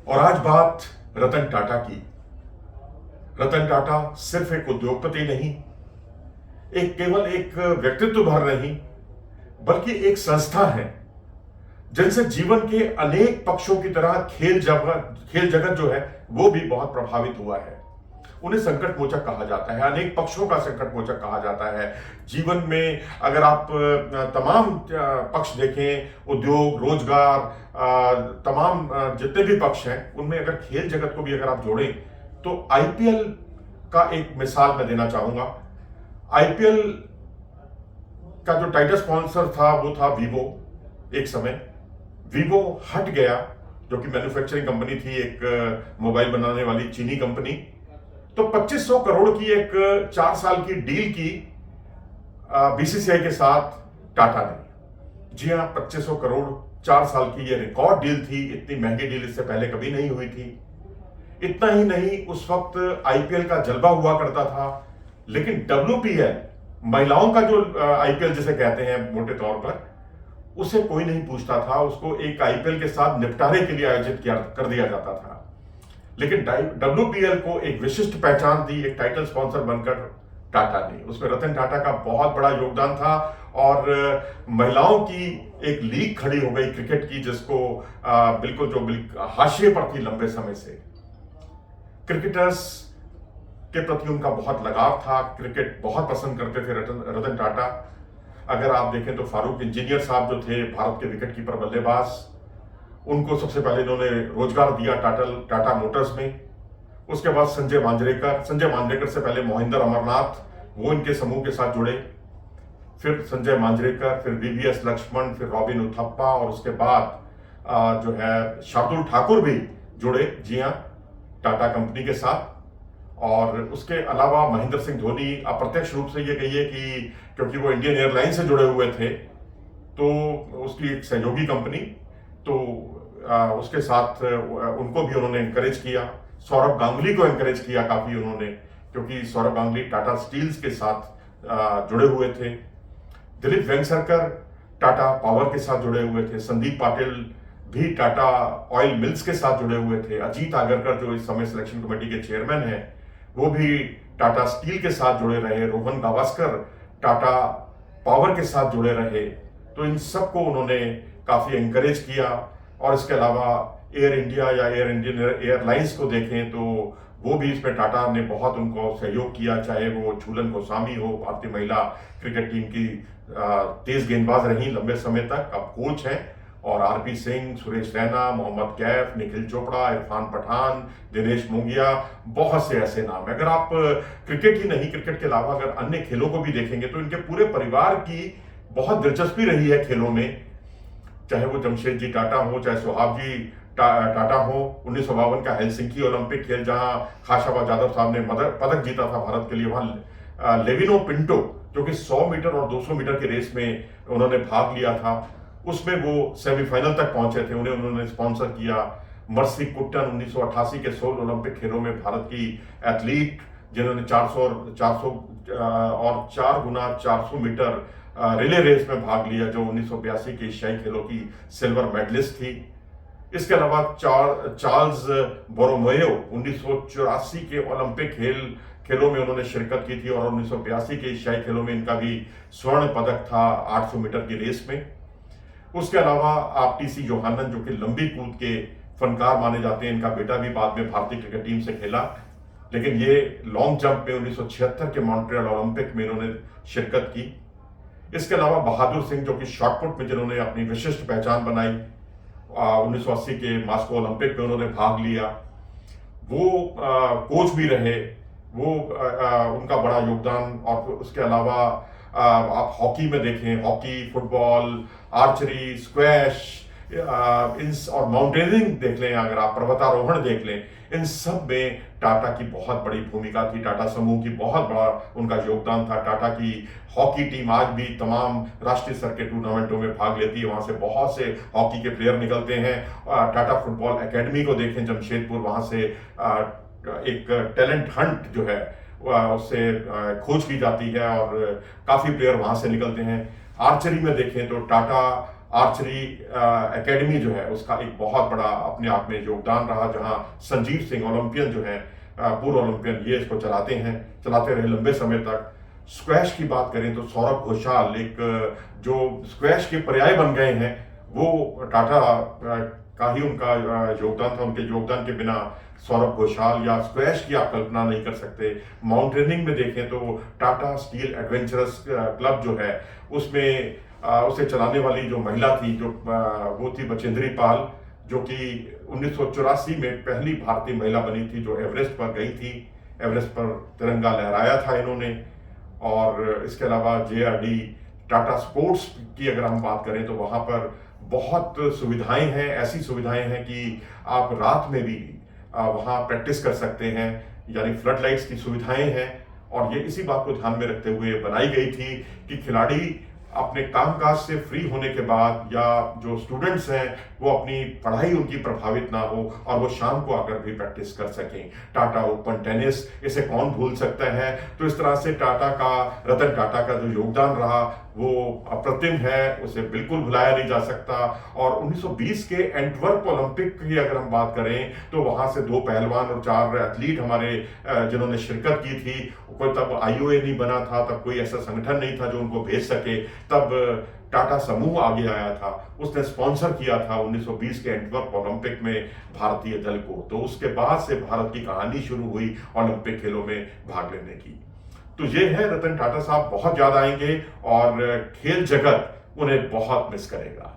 और आज बात रतन टाटा की। रतन टाटा सिर्फ एक उद्योगपति नहीं, एक केवल एक व्यक्तित्व भर नहीं, बल्कि एक संस्था है जिनसे जीवन के अनेक पक्षों की तरह खेल जगत जो है वो भी बहुत प्रभावित हुआ है। उन्हें संकट मोचक कहा जाता है, अनेक पक्षों का संकट मोचक कहा जाता है। जीवन में अगर आप तमाम पक्ष देखें, उद्योग, रोजगार, तमाम जितने भी पक्ष हैं, उनमें अगर खेल जगत को भी अगर आप जोड़ें तो आईपीएल का एक मिसाल मैं देना चाहूंगा। आईपीएल का जो टाइटल स्पॉन्सर था वो था वीवो। एक समय वीवो हट गया, जो कि मैन्युफैक्चरिंग कंपनी थी, एक मोबाइल बनाने वाली चीनी कंपनी। तो 2500 करोड़ की एक 4 साल की डील की बीसीसीआई के साथ टाटा ने। जी हाँ, 2500 करोड़ 4 साल की ये रिकॉर्ड डील थी। इतनी महंगी डील इससे पहले कभी नहीं हुई थी। इतना ही नहीं, उस वक्त आईपीएल का जलवा हुआ करता था, लेकिन डब्ल्यूपीएल, महिलाओं का जो आईपीएल जिसे कहते हैं मोटे तौर पर, उसे कोई नहीं पूछता था। उसको एक आईपीएल के साथ निपटारे के लिए आयोजित कर दिया जाता था। लेकिन डब्ल्यूपीएल को एक विशिष्ट पहचान दी एक टाइटल स्पॉन्सर बनकर टाटा ने। उसमें रतन टाटा का बहुत बड़ा योगदान था और महिलाओं की एक लीग खड़ी हो गई क्रिकेट की, जिसको बिल्कुल हाशिए पर थी लंबे समय से। क्रिकेटर्स के प्रति उनका बहुत लगाव था, क्रिकेट बहुत पसंद करते थे रतन टाटा। अगर आप देखें तो फारूक इंजीनियर साहब जो थे, भारत के विकेटकीपर बल्लेबाज, उनको सबसे पहले इन्होंने रोजगार दिया टाटा मोटर्स में। उसके बाद संजय मांजरेकर से पहले मोहिंदर अमरनाथ, वो इनके समूह के साथ जुड़े। फिर संजय मांजरेकर, फिर वीवीएस लक्ष्मण, फिर रॉबिन उथप्पा, और उसके बाद जो है शार्दुल ठाकुर भी जुड़े, जी हाँ, टाटा कंपनी के साथ। और उसके अलावा महेंद्र सिंह धोनी, अप्रत्यक्ष रूप से ये कहिए कि क्योंकि वो इंडियन एयरलाइन से जुड़े हुए थे, तो उसकी एक सहयोगी कंपनी, तो उसके साथ उनको भी उन्होंने एनकरेज किया। सौरभ गांगुली को एनकरेज किया काफी उन्होंने, क्योंकि सौरभ गांगुली टाटा स्टील्स के साथ जुड़े हुए थे। दिलीप वेंगसरकर टाटा पावर के साथ जुड़े हुए थे। संदीप पाटिल भी टाटा ऑयल मिल्स के साथ जुड़े हुए थे। अजीत आगरकर जो इस समय सिलेक्शन कमेटी के चेयरमैन हैं, वो भी टाटा स्टील के साथ जुड़े रहे। रोहन गावस्कर टाटा पावर के साथ जुड़े रहे। तो इन सबको उन्होंने काफी एनकरेज किया। और इसके अलावा एयर इंडिया या एयर इंडियन एयरलाइंस को देखें तो वो भी इसमें टाटा ने बहुत उनको सहयोग किया, चाहे वो झूलन गोस्वामी हो, भारतीय महिला क्रिकेट टीम की तेज गेंदबाज रही लंबे समय तक, अब कोच हैं, और आरपी सिंह, सुरेश रैना, मोहम्मद कैफ, निखिल चोपड़ा, इरफान पठान, दिनेश मोंगिया, बहुत से ऐसे नाम हैं। अगर आप क्रिकेट ही नहीं, क्रिकेट के अलावा अगर अन्य खेलों को भी देखेंगे तो इनके पूरे परिवार की बहुत दिलचस्पी रही है खेलों में। चाहे वो जमशेद जी टाटा हो, चाहे सुहाग जी टाटा हो। 1952 का हेलसिंकी ओलंपिक खेल, जहां खाशाबा जादव साहब ने पदक जीता था भारत के लिए, वहां लेविनो पिंटो, जो कि 100 मीटर और 200 मीटर की रेस में उन्होंने भाग लिया था, उसमें वो सेमीफाइनल तक पहुंचे थे। उन्होंने स्पॉन्सर किया। मर्सी कुट्टन 1988 के सोल ओलंपिक खेलों में भारत की एथलीट, जिन्होंने 400 और 4 गुना 400 मीटर रिले रेस में भाग लिया, जो 1982 के एशियाई खेलों की सिल्वर मेडलिस्ट थी। इसके अलावा चार्ल्स बोरोमेयो 1984 के ओलंपिक खेलों में उन्होंने शिरकत की थी, और 1982 के एशियाई खेलों में इनका भी स्वर्ण पदक था 800 मीटर की रेस में। उसके अलावा आप टीसी जोहानन, जो कि लंबी कूद के फनकार माने जाते हैं, इनका बेटा भी बाद में भारतीय क्रिकेट टीम से खेला, लेकिन ये लॉन्ग जंप में 1976 के मॉन्ट्रियल ओलंपिक में इन्होंने शिरकत की। इसके अलावा बहादुर सिंह, जो कि शॉटपुट में जिन्होंने अपनी विशिष्ट पहचान बनाई, 1980 के मास्को ओलंपिक में उन्होंने भाग लिया, वो कोच भी रहे, वो उनका बड़ा योगदान। और उसके अलावा आप हॉकी में देखें, हॉकी, फुटबॉल, आर्चरी, स्क्वैश, और माउंटेनियरिंग देख लें, अगर आप पर्वतारोहण देख लें, इन सब में टाटा की बहुत बड़ी भूमिका थी। टाटा समूह की बहुत बड़ा उनका योगदान था। टाटा की हॉकी टीम आज भी तमाम राष्ट्रीय स्तर के टूर्नामेंटों में भाग लेती है। वहां से बहुत से हॉकी के प्लेयर निकलते हैं। टाटा फुटबॉल एकेडमी को देखें जमशेदपुर, वहां से एक टैलेंट हंट जो है उससे खोज की जाती है और काफी प्लेयर वहां से निकलते हैं। आर्चरी में देखें तो टाटा आर्चरी एकेडमी जो है उसका एक बहुत बड़ा अपने आप में योगदान रहा, जहां संजीव सिंह ओलंपियन जो है, पूर्व ओलंपियन, ये इसको चलाते रहे लंबे समय तक। स्क्वैश की बात करें तो सौरभ घोषाल एक जो स्क्वैश के पर्याय बन गए हैं, वो टाटा का ही उनका योगदान था। उनके योगदान के बिना सौरभ घोषाल या स्क्वैश की आप कल्पना नहीं कर सकते। माउंटेनिंग में देखें तो टाटा स्टील एडवेंचरस क्लब जो है उसमें उसे चलाने वाली जो महिला थी, जो वो थी बचेंद्री पाल, जो कि 1984 में पहली भारतीय महिला बनी थी जो एवरेस्ट पर गई थी। एवरेस्ट पर तिरंगा लहराया था इन्होंने। और इसके अलावा JRD टाटा स्पोर्ट्स की अगर हम बात करें तो वहाँ पर बहुत सुविधाएं हैं, ऐसी सुविधाएं हैं कि आप रात में भी वहाँ प्रैक्टिस कर सकते हैं, यानी फ्लड लाइट्स की सुविधाएं हैं। और ये इसी बात को ध्यान में रखते हुए बनाई गई थी कि खिलाड़ी अपने कामकाज से फ्री होने के बाद, या जो स्टूडेंट्स हैं वो अपनी पढ़ाई उनकी प्रभावित ना हो और वो शाम को आकर भी प्रैक्टिस कर सकें। टाटा ओपन टेनिस, इसे कौन भूल सकता है। तो इस तरह से रतन टाटा का जो योगदान रहा वो अप्रतिम है, उसे बिल्कुल भुलाया नहीं जा सकता। और 1920 के एंटवर्प ओलंपिक की अगर हम बात करें तो वहां से 2 पहलवान और 4 एथलीट हमारे जिन्होंने शिरकत की थी। कोई तब IOA नहीं बना था, तब कोई ऐसा संगठन नहीं था जो उनको भेज सके। तब टाटा समूह आगे आया था, उसने स्पॉन्सर किया था 1920 के एंटवर्प ओलंपिक में भारतीय दल को। तो उसके बाद से भारत की कहानी शुरू हुई ओलंपिक खेलों में भाग लेने की। तो ये है, रतन टाटा साहब बहुत ज्यादा आएंगे और खेल जगत उन्हें बहुत मिस करेगा।